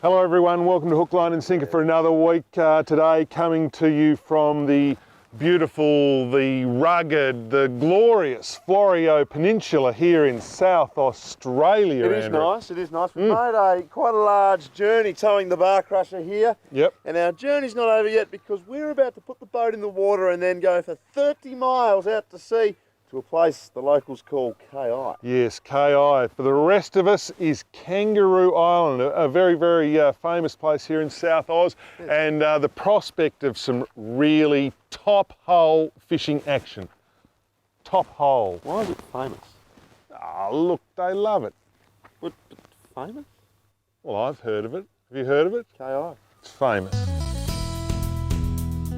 Hello everyone, welcome to Hook, Line and Sinker for another week. Today coming to you from the beautiful, the rugged, the glorious Florio Peninsula here in South Australia. It is nice, it is nice. We've made quite a large journey towing the bar crusher here. Yep. And our journey's not over yet because we're about to put the boat in the water and then go for 30 miles out to sea to a place the locals call KI. Yes, KI. For the rest of us is Kangaroo Island, a very, very famous place here in South Oz, yes. And the prospect of some really top hole fishing action. Top hole. Why is it famous? Ah, look, they love it. What, famous? Well, I've heard of it. Have you heard of it? KI. It's famous.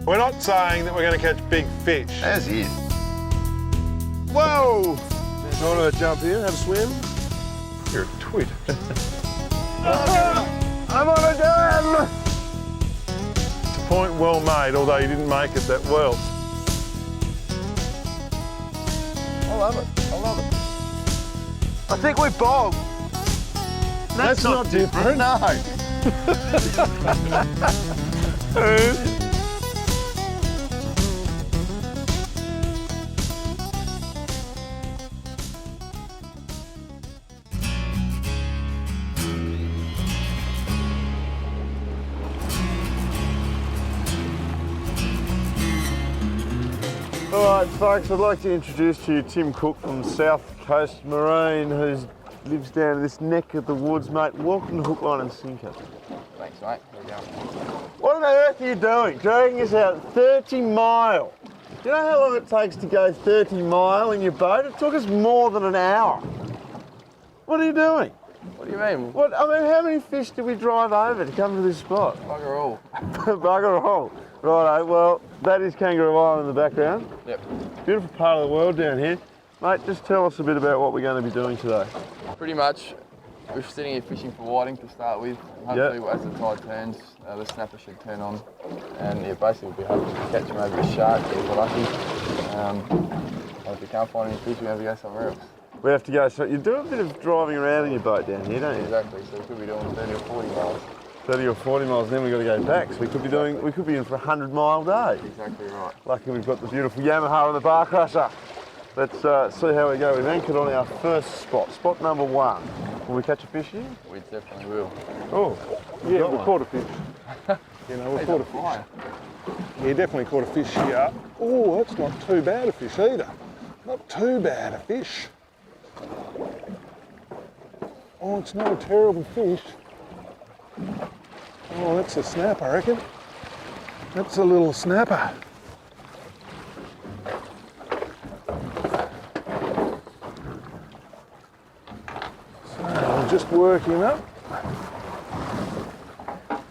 We're not saying that we're going to catch big fish. As is. Whoa! You want to jump in, have a swim? You're a twit. I'm on a dam! It's a point well made, although you didn't make it that well. I love it, I love it. I think we bogged. That's not different. No. Alright folks, I'd like to introduce to you Tim Cook from South Coast Marine, who lives down in this neck of the woods, mate. Welcome to Hook, Line and Sinker. Thanks mate, how you going? What on earth are you doing? Dragging us out 30 mile. Do you know how long it takes to go 30 mile in your boat? It took us more than an hour. What are you doing? What do you mean? What, I mean, how many fish did we drive over to come to this spot? Bugger all. Bugger all. Righto, well, that is Kangaroo Island in the background. Yep. Beautiful part of the world down here. Mate, just tell us a bit about what we're going to be doing today. Pretty much, we're sitting here fishing for whiting to start with. Hopefully, as the tide turns, the snapper should turn on. And yeah, basically we'll be hoping to catch maybe a shark if we're lucky. If we can't find any fish, we have to go somewhere else. We have to go, so you do a bit of driving around in your boat down here, don't you? Exactly, so we could be doing 30 or 40 miles. 30 or 40 miles, and then we've got to go back. So we could be in for a 100-mile day. Exactly right. Lucky we've got the beautiful Yamaha and the bar crusher. Let's see how we go. We've anchored on our first spot, spot number 1. Will we catch a fish here? We definitely will. Oh, yeah, we caught a fish. You know, we caught a fish. Yeah, definitely caught a fish here. Oh, that's not too bad a fish either. Not too bad a fish. Oh, it's not a terrible fish. Oh, that's a snapper, I reckon. That's a little snapper. So I'll just work him up.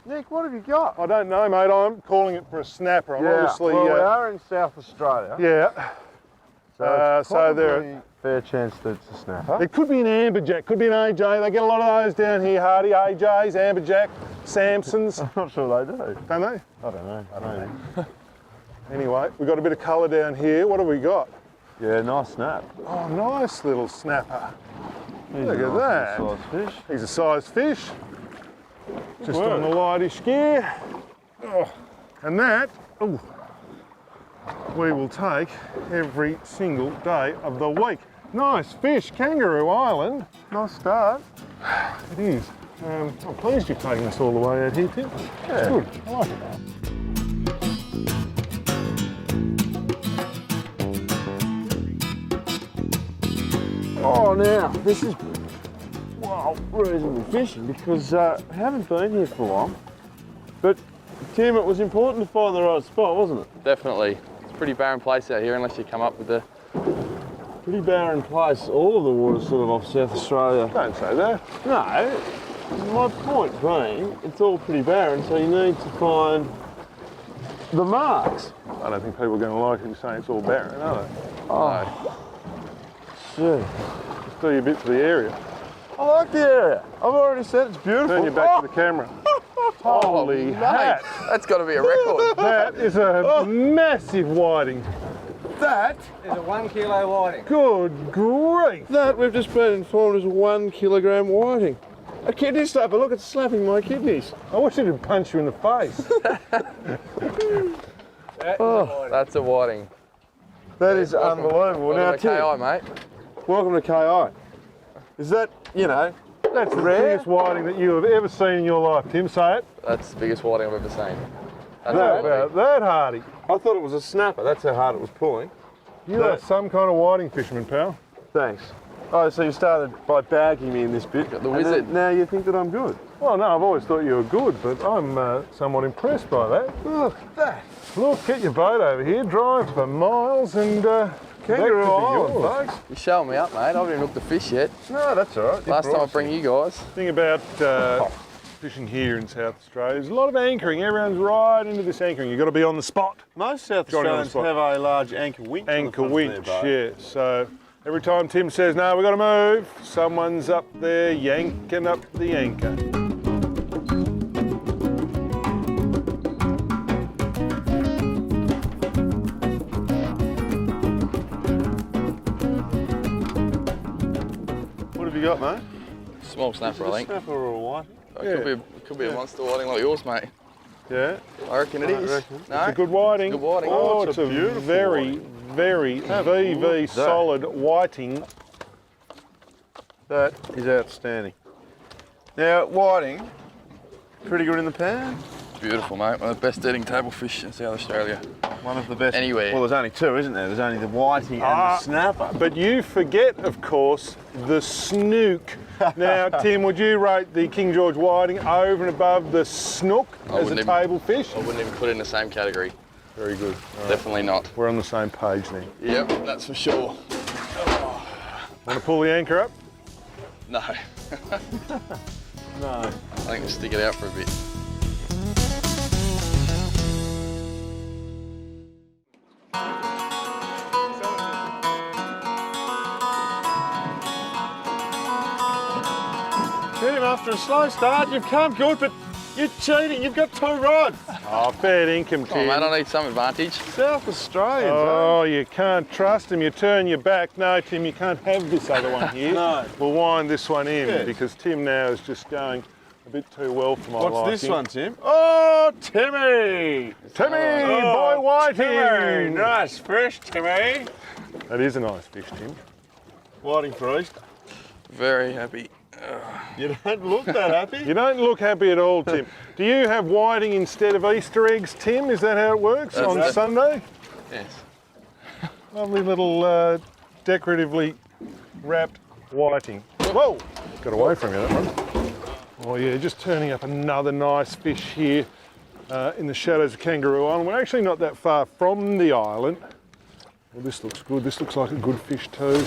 Nick, what have you got? I don't know, mate. I'm calling it for a snapper. I'm obviously. Well, we are in South Australia. Yeah. So there. Fair chance that it's a snapper. It could be an amberjack, could be an AJ. They get a lot of those down here, Hardy. AJs, amberjack, Samsons. I'm not sure they do. Don't they? I don't know. I don't know. Anyway, we've got a bit of colour down here. What have we got? Yeah, nice snap. Oh, nice little snapper. He's Look at that. Size fish. He's a size fish. Just on the lightish gear. Oh, and that, oh, we will take every single day of the week. Nice fish, Kangaroo Island. Nice start. It is. I'm pleased you've taken us all the way out here, Tim. Yeah. It's good. I like it. Oh, now, this is, wow, reasonable fishing because I haven't been here for long. But, Tim, it was important to find the right spot, wasn't it? Definitely. It's a pretty barren place out here unless you come up with the... Pretty barren place. All of the water's sort of off South Australia. Don't say that. No. My point being, it's all pretty barren, so you need to find the marks. I don't think people are going to like you saying it's all barren, are they? Oh, shit. Just do your bit for the area. I like the area. I've already said it's beautiful. Turn your back to the camera. Holy hat. That's got to be a record. That is a massive whiting. That is a 1 kilo whiting. Good grief. That we've just been informed is a 1 kilogram whiting. A kidney slapper, look, it's slapping my kidneys. I wish it would punch you in the face. That's a whiting. That is unbelievable. Now, Welcome to Tim, KI, mate. welcome to KI. Is that, you know, That's the rare? biggest whiting that you have ever seen in your life, Tim. Say it. That's the biggest whiting I've ever seen. That's How a whiting. about that, Hardy? I thought it was a snapper. That's how hard it was pulling. You are some kind of whiting fisherman, pal. Thanks. Oh, so you started by bagging me in this bit. The and wizard. then now you think that I'm good. Well, no, I've always thought you were good, but I'm somewhat impressed by that. Look at that. Look, get your boat over here, drive for miles, and Kangaroo that could be Island, yours. folks. You're showing me up, mate. I haven't even hooked the fish yet. No, that's all right. Last time I bring you guys. The thing about fishing here in South Australia is a lot of anchoring. Everyone's right into this anchoring. You've got to be on the spot. Most South Johnny on the Australians spot. have a large anchor winch. on the Anchor front of winch, their boat. yeah. So every time Tim says, no, we've got to move, someone's up there yanking up the anchor. What have you got, mate? Small snapper, I think. Snapper or a white? Could be a monster whiting like yours, mate. Yeah, I reckon it is. reckon. No? it's a good whiting. Good whiting. Oh, it's it's a a beautiful very, very VV look at that. solid whiting. That is outstanding. Now, whiting, pretty good in the pan. Beautiful, mate. One of the best eating table fish in South Australia. One of the best. Anywhere. Well, there's only two, isn't there? There's only the whiting and the snapper. But you forget, of course, the snook. Now, Tim, would you rate the King George whiting over and above the snook I as a wouldn't even- table fish? I wouldn't even put it in the same category. Very good. Definitely not. We're on the same page then. Yep, that's for sure. Want to pull the anchor up? No. No. I think we'll stick it out for a bit. Get him after a slow start. You've come good, but you're cheating. You've got two rods. Oh, fair income, Come on, Tim. mate, I need some advantage. South Australians, Oh, you can't trust him. You turn your back. No, Tim, you can't have this other one here. No. We'll wind this one in Yeah. because Tim now is just going a bit too well for my liking. What's this one, Tim? Oh, Timmy! Timmy, Oh, boy whiting. Timmy! Nice fish, Timmy. That is a nice fish, Tim. Whiting for Easter. Very happy. You don't look that happy. You don't look happy at all, Tim. Do you have whiting instead of Easter eggs, Tim? Is that how it works That's on it. Sunday? Yes. Lovely little decoratively wrapped whiting. Whoa! Got away from you, that one. Oh yeah, just turning up another nice fish here in the shadows of Kangaroo Island. We're actually not that far from the island. Well, this looks good. This looks like a good fish too.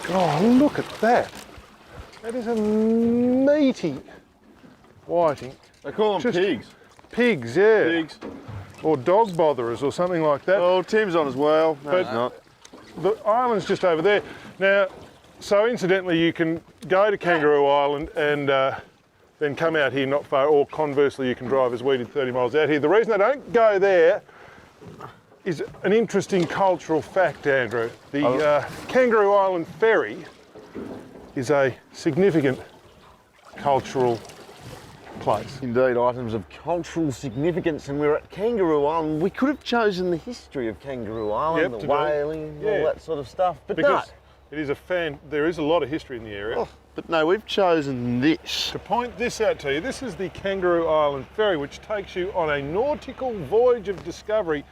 Oh, look at that. That is a meaty whiting. They call them Just- pigs. Pigs, yeah. Pigs. Or dog botherers or something like that. Oh, Tim's on as well. No, But- he's not. The island's just over there. Now, so incidentally, you can go to Kangaroo Island and then come out here not far, or conversely, you can drive as we did 30 miles out here. The reason I don't go there is an interesting cultural fact, Andrew. The Kangaroo Island ferry is a significant cultural place. Indeed, items of cultural significance, and we're at Kangaroo Island. We could have chosen the history of Kangaroo Island, Yep, the to do. whaling, Yeah. all that sort of stuff, but Because it is there is a lot of history in the area. no. Oh, but no, we've chosen this. To point this out to you, this is the Kangaroo Island ferry, which takes you on a nautical voyage of discovery,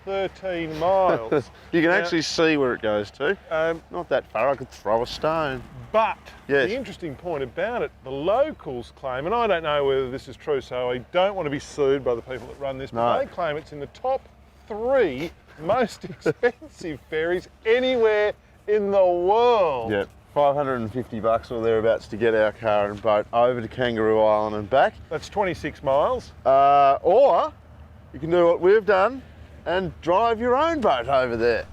13 miles. You can Now- actually see where it goes to. Um, Not that far, I could throw a stone. but Yes. the interesting point about it, the locals claim, and I don't know whether this is true, so I don't want to be sued by the people that run this, but No. they claim it's in the top 3 most expensive ferries anywhere in the world. Yeah, $550 or thereabouts to get our car and boat over to Kangaroo Island and back. That's 26 miles. Or you can do what we've done and drive your own boat over there.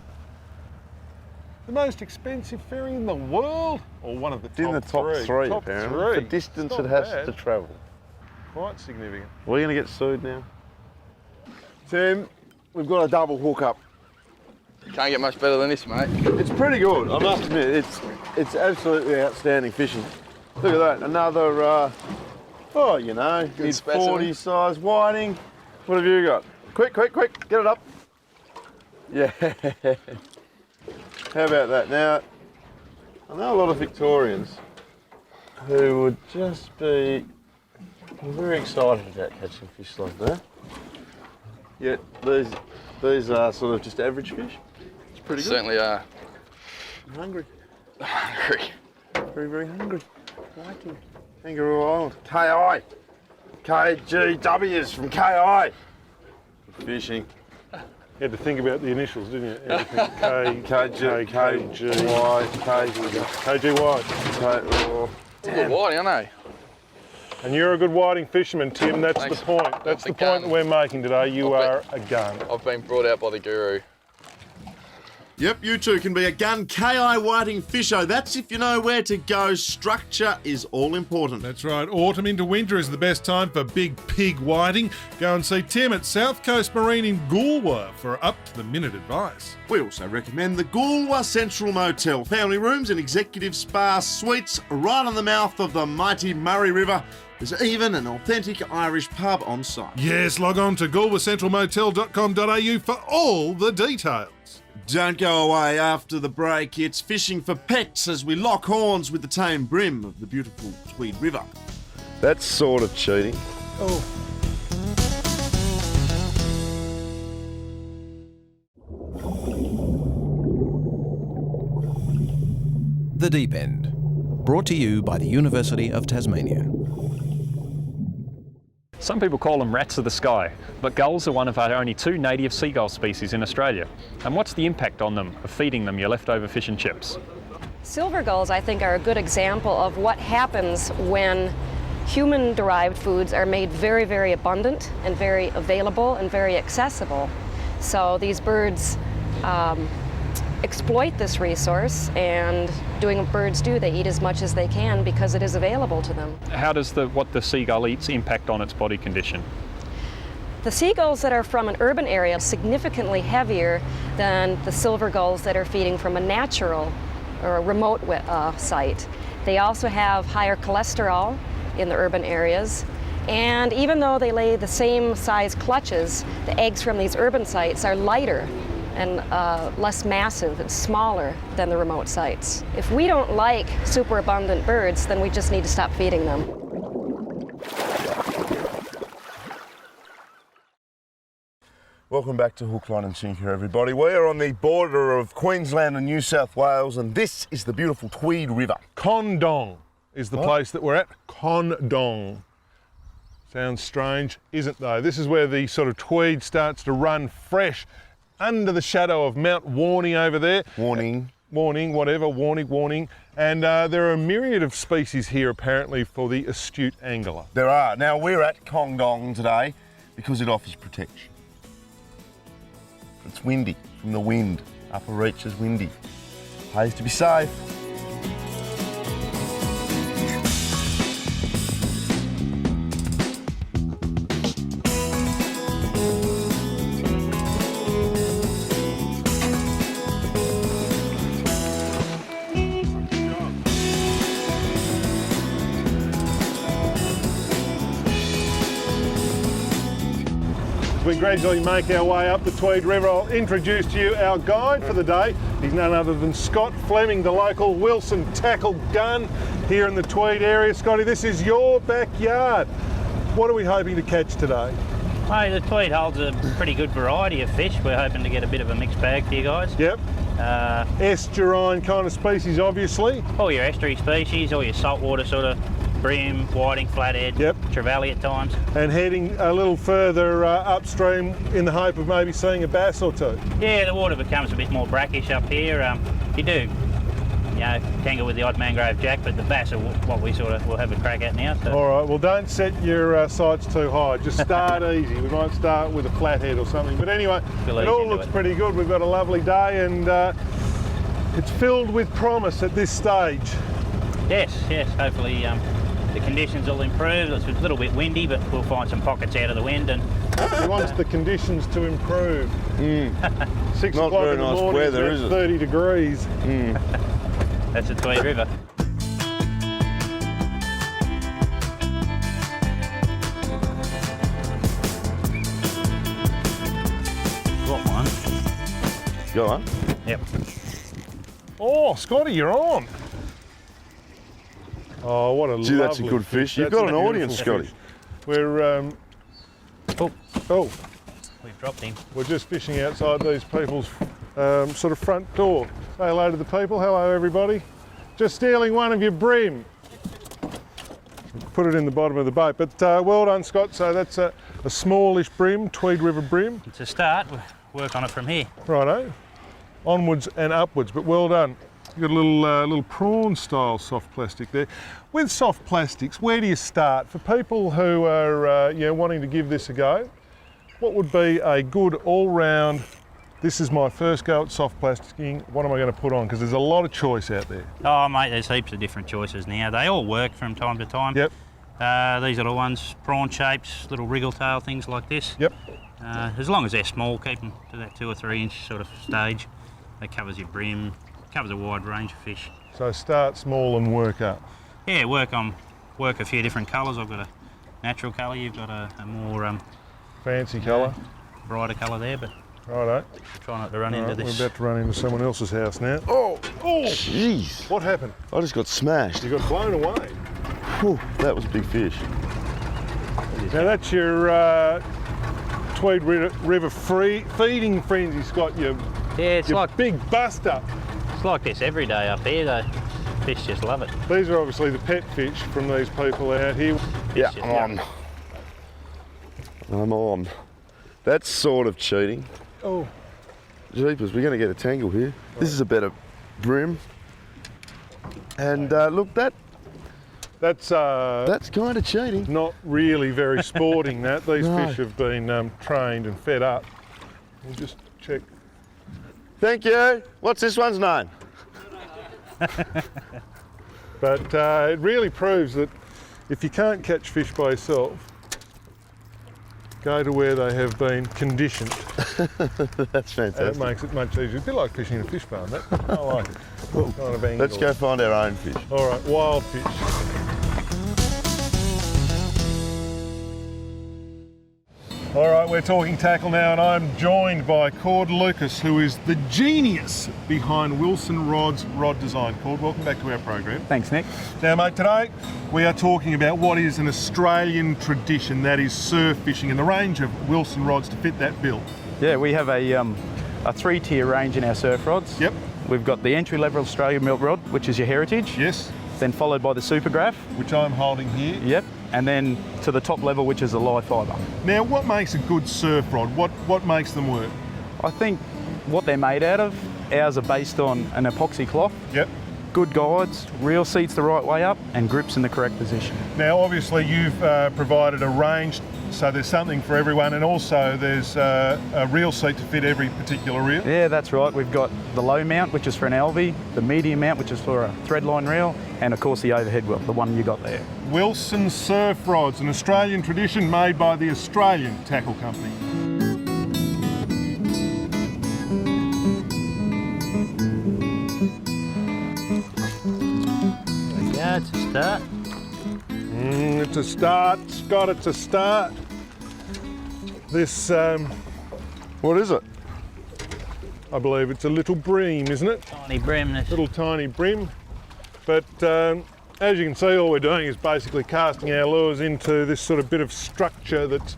The most expensive ferry in the world? Or one of the top It's in the top three, Top apparently. three. The distance It's it not has bad. to travel. Quite significant. We're going to get sued now. Tim, we've got a double hookup. Can't get much better than this, mate. It's pretty good, I must admit. It's absolutely outstanding fishing. Look at that, another, oh, you know, Good mid-40 size whiting. What have you got? Quick, quick, quick, get it up. Yeah. How about that? Now, I know a lot of Victorians who would just be very excited about catching fish like that. Yet these are sort of just average fish. It's pretty good. Certainly are. I'm hungry. Hungry. Very, very hungry. Liking Kangaroo Island. KI. KGWs from KI. Fishing. You had to think about the initials, didn't you? Everything. KGY. Good whiting, aren't they? And you're a good whiting fisherman, Tim. That's Thanks. the point. That's the gun. point that we're making today. You are a gun. I've been brought out by the guru. Yep, you too can be a gun KI whiting fisher. That's if you know where to go. Structure is all important. That's right. Autumn into winter is the best time for big pig whiting. Go and see Tim at South Coast Marine in Goolwa for up-to-the-minute advice. We also recommend the Goolwa Central Motel. Family rooms and executive spa suites right on the mouth of the mighty Murray River. There's even an authentic Irish pub on site. Yes, log on to goolwacentralmotel.com.au for all the details. Don't go away after the break. It's fishing for pecks as we lock horns with the tame brim of the beautiful Tweed River. That's sort of cheating. Oh. The Deep End, brought to you by the University of Tasmania. Some people call them rats of the sky, but gulls are one of our only 2 native seagull species in Australia. And what's the impact on them of feeding them your leftover fish and chips? Silver gulls, I think, are a good example of what happens when human-derived foods are made very, very abundant and very available and very accessible. So these birds exploit this resource, and doing what birds do, they eat as much as they can because it is available to them. How does what the seagull eats impact on its body condition? The seagulls that are from an urban area are significantly heavier than the silver gulls that are feeding from a natural or a remote site. They also have higher cholesterol in the urban areas, and even though they lay the same size clutches, the eggs from these urban sites are lighter and less massive and smaller than the remote sites. If we don't like superabundant birds, then we just need to stop feeding them. Welcome back to Hook, Line and Sinker, everybody. We are on the border of Queensland and New South Wales, and this is the beautiful Tweed River. Condong is the place that we're at. Condong. Sounds strange, isn't though? This is where the sort of Tweed starts to run fresh under the shadow of Mount Warning over there. Warning. Warning. And there are a myriad of species here apparently for the astute angler. There are. Now we're at Condong today because it offers protection. It's windy from the wind. Upper reach is windy. Pays to be safe. We gradually make our way up the Tweed River. I'll introduce to you our guide for the day. He's none other than Scott Fleming, the local Wilson tackle gun here in the Tweed area. Scotty, this is your backyard. What are we hoping to catch today? Hey, the Tweed holds a pretty good variety of fish. We're hoping to get a bit of a mixed bag for you guys. Yep. Estuarine kind of species, obviously. All your estuary species, all your saltwater sort of bream, whiting, flathead, Yep. trevally at times. And heading a little further upstream in the hope of maybe seeing a bass or two. Yeah, the water becomes a bit more brackish up here. You do, tangle with the odd mangrove jack, but the bass are what we sort of will have a crack at now. So. All right, well, don't set your sights too high. Just start easy. We might start with a flathead or something. But anyway, it all looks pretty good. We've got a lovely day, and it's filled with promise at this stage. Yes. Hopefully the conditions will improve. It's a little bit windy, but we'll find some pockets out of the wind. And he wants the conditions to improve. 6 Not o'clock very in the nice morning, weather, it's is it? 30 degrees. that's the Tweed River. Got one? Yep. Oh, Scotty, you're on. Oh, what a Gee, that's a lovely good fish. You've That's got a an audience, beautiful Scotty. fish. We're Oh, we've dropped him. we're just fishing outside these people's sort of front door. Say hello to the people. Hello, everybody. Just stealing one of your bream. Put it in the bottom of the boat. But well done, Scott. So that's a smallish bream, Tweed River bream. It's a start. We'll work on it from here. Righto. Onwards and upwards, but well done. You've got a little prawn style soft plastic there. With soft plastics, where do you start? For people who are wanting to give this a go, what would be a good all-round, this is my first go at soft plasticing, what am I going to put on? Because there's a lot of choice out there. Oh, mate, there's heaps of different choices now. They all work from time to time. Yep. These are the ones, prawn shapes, little wriggle tail things like this. Yep. As long as they're small, keep them to that 2 or 3 inch sort of stage. That covers your brim, covers a wide range of fish. So start small and work up. Yeah, work a few different colours. I've got a natural colour, you've got a more Fancy colour. brighter colour there, but Righto. try not to run All into right, this. we're about to run into someone else's house now. Oh! Oh! Jeez. What happened? I just got smashed. You got blown away. Whew, that was a big fish. Now that's your Tweed River feeding frenzy, Scott. Your Yeah, your big bust up. it's like this every day up here. The fish just love it. These are obviously the pet fish from these people out here. Yeah, Fish, I'm on. I'm on. That's sort of cheating. Oh. Jeepers, we're going to get a tangle here. This is a better brim. And look, That's kind of cheating. not really very sporting, that. These No. fish have been trained and fed up. We'll just check. Thank you. What's this one's name? But it really proves that if you can't catch fish by yourself, go to where they have been conditioned. That's And it fantastic. makes it much easier. A bit like fishing in a fish farm, that. I like it. Kind of angle. Let's go find our own fish. All right, wild fish. All right, we're talking tackle now, and I'm joined by Cord Lucas, who is the genius behind Wilson Rod's rod design. Cord, welcome back to our program. Thanks, Nick. Now, mate, today we are talking about what is an Australian tradition, that is surf fishing, and the range of Wilson rods to fit that bill. Yeah, we have a 3-tier range in our surf rods. Yep. We've got the entry-level Australian milk rod, which is your heritage. Yes. Then followed by the Supergraph. Which I'm holding here. Yep. And then to the top level, which is the live fibre. Now, what makes a good surf rod? What makes them work? I think what they're made out of, ours are based on an epoxy cloth. Yep. Good guides, reel seats the right way up, and grips in the correct position. Now, obviously, you've provided a range, so there's something for everyone, and also there's a reel seat to fit every particular reel. Yeah, that's right. We've got the low mount, which is for an LV, the medium mount, which is for a threadline reel, and of course the overhead wheel, the one you got there. Wilson Surf Rods, an Australian tradition made by the Australian Tackle Company. Yeah, it's a start. It's a start, Scott, it's a start. This, What is it? I believe it's a little bream, isn't it? Tiny brim. This. Little tiny brim. But as you can see, all we're doing is basically casting our lures into this sort of bit of structure that's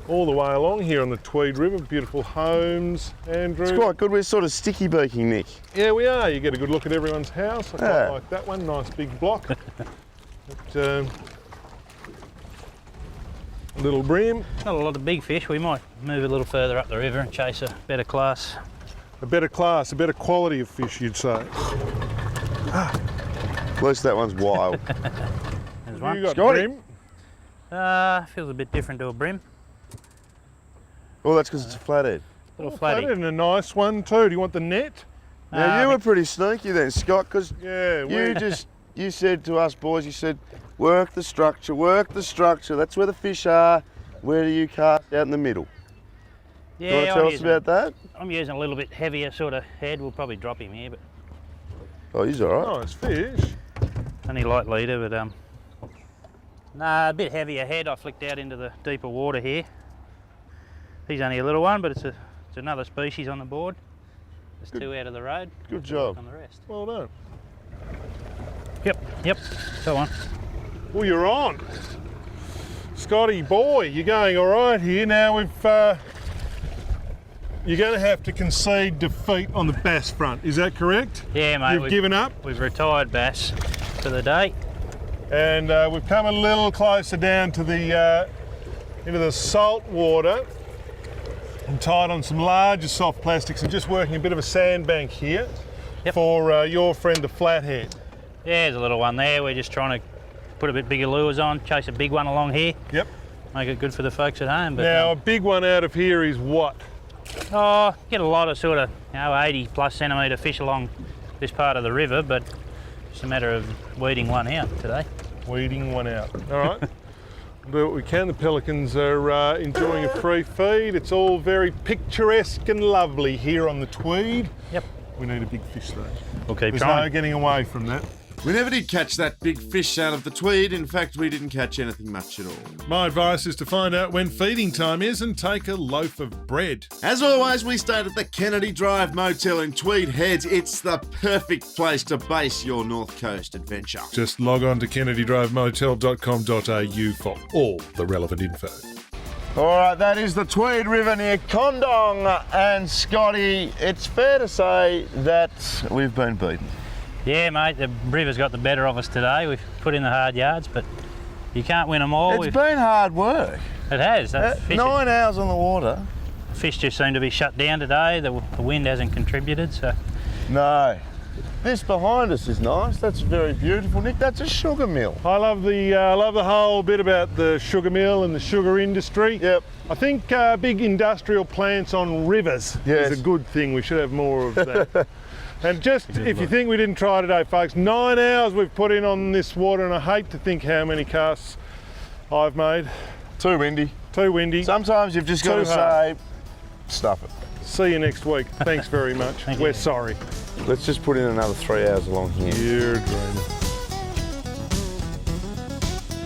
all the way along here on the Tweed River. Beautiful homes, Andrew. It's quite good. We're sort of sticky beaking, Nick. Yeah, we are. You get a good look at everyone's house. I quite Yeah. like that one. Nice big block. But, little bream. Not a lot of big fish. We might move a little further up the river and chase a better class. A better class, a better quality of fish, you'd say. At least that one's wild. There's You one. got Scotty. bream. Feels a bit different to a brim. Well, that's because it's a flathead. Little Flat flatty. and a nice one too. Do you want the net? Now, you were pretty sneaky then, Scott, because Yeah. you said to us boys, you said, work the structure, that's where the fish are. Where do you cast out in the middle? Yeah, Do you want to tell us about that? I'm using a little bit heavier sort of head. We'll probably drop him here, but Oh, he's all right. Nice fish. only light leader. But nah, a bit heavier head. I flicked out into the deeper water here. He's only a little one, but it's another species on the board. There's 2 out of the road. Good job. On the rest. Well done. Yep. Go on. Well, you're on. Scotty boy, you're going all right here. Now you're going to have to concede defeat on the bass front. Is that correct? Yeah, mate. You've given up? We've retired bass for the day. And we've come a little closer down to the into the salt water and tied on some larger soft plastics and just working a bit of a sandbank here for your friend the flathead. Yeah, there's a little one there. We're just trying to put a bit bigger lures on, chase a big one along here. Yep. Make it good for the folks at home. But, now, a big one out of here is what? Oh, get a lot of sort of 80 plus centimetre fish along this part of the river, but it's a matter of weeding one out today. Weeding one out. All right. We'll do what we can. The pelicans are enjoying a free feed. It's all very picturesque and lovely here on the Tweed. Yep. We need a big fish though. We'll keep There's trying. no getting away from that. We never did catch that big fish out of the Tweed. In fact, we didn't catch anything much at all. My advice is to find out when feeding time is and take a loaf of bread. As always, we stayed at the Kennedy Drive Motel in Tweed Heads. It's the perfect place to base your North Coast adventure. Just log on to kennedydrivemotel.com.au for all the relevant info. All right, that is the Tweed River near Condong. And Scotty, it's fair to say that we've been beaten. Yeah, mate, the river's got the better of us today. We've put in the hard yards, but you can't win them all. It's been hard work. It has. 9 hours on the water. Fish just seem to be shut down today. The wind hasn't contributed, so... No. This behind us is nice. That's very beautiful, Nick. That's a sugar mill. I love the whole bit about the sugar mill and the sugar industry. Yep. I think big industrial plants on rivers is a good thing. We should have more of that. And just, if you think we didn't try today, folks, 9 hours we've put in on this water, and I hate to think how many casts I've made. Too windy. Too windy. Sometimes you've just got to say, stuff it. See you next week. Thanks very much. We're sorry. Let's just put in another 3 hours along here. You're a dreamer.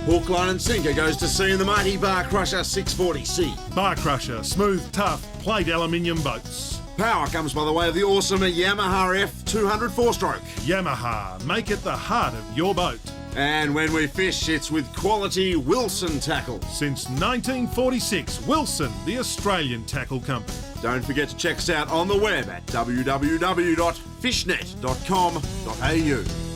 Hook, line and sinker goes to sea in the mighty Bar Crusher 640C. Bar Crusher, smooth, tough, plate aluminium boats. Power comes by the way of the awesome Yamaha F200 4-stroke. Yamaha, make it the heart of your boat. And when we fish, it's with quality Wilson tackle. Since 1946, Wilson, the Australian tackle company. Don't forget to check us out on the web at www.fishnet.com.au.